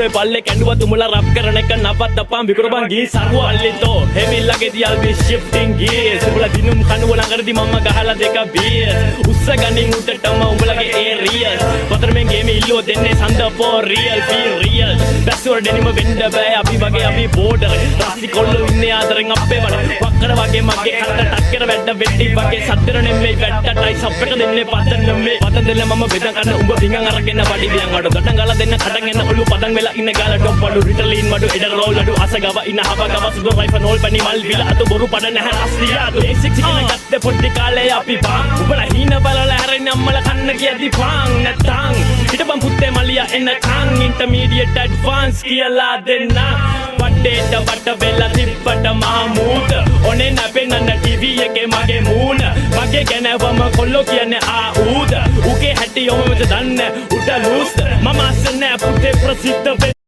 උරේ පල්ලේ කැඬුවා තුමුලා රප් කරන එක නවත්තපන් විකුරපන් ගී සරුව අල්ලිතෝ හෙමිල්ලගේ දියල් බි shifting gears උඹලා දිනුම් කනුව ළඟරදී මම ගහලා දෙක beers උස්ස ගනින් උඩටම උඹලගේ areas පතරමෙන් ගේම ඉල්ලුව දෙන්නේ සඳ for real feel real බැස්සුවර දෙනිම වෙන්න බෑ අපි වගේ අපි border රාසි කොල්ලෝ ඉන්නේ ආදරෙන් අපේ වල වක්කර වගේ මගේ කට ටක්කර වැඩ වෙටි වගේ සතර නෙමෙයි වැට්ටටයි සප්පට දෙන්නේ පතන් නෙමෙයි පතන් දෙන්න මම බෙදන් ගන්න උඹ විංගන් අරගෙන වඩි වියන් වඩ ගඩන් ගාලා දෙන්න කඩන් එන්න ඔලු පදන් වෙලා ඉන්න ගාලා ඩොප් වඩු රිටලින් වඩු එඩ රෝල් වඩු අසගව ඉන්න හව ගව සුදු රයිෆල් නෝල් පනි මල් විල අතු බොරු පඩ නැහැ රස්තියා තු ඒසික් සිකන ගත්තේ පොඩි කාලේ අපි පාන් උඹලා හීන බලලා හැරෙන්න අම්මල කන්න කියදි පාන් නැත්තං හිටපන් පුත්තේ මලියා එන්න කන් ඉන්ටර්මීඩියට් ඇඩ්වාන්ස් කියලා දෙන්න වටේට වට වෙලා තිබ්බට මහමූත ඔනේ නැපෙන්නන්න ටීවී එකේ මගේ මූණ මගේ ගැනවම කොල්ලෝ කියන්නේ ආඌද උගේ හැටි යොමද දන්න උඩ ලූස් මම අස්සේ නෑ පුතේ ප්‍රසිද්ධ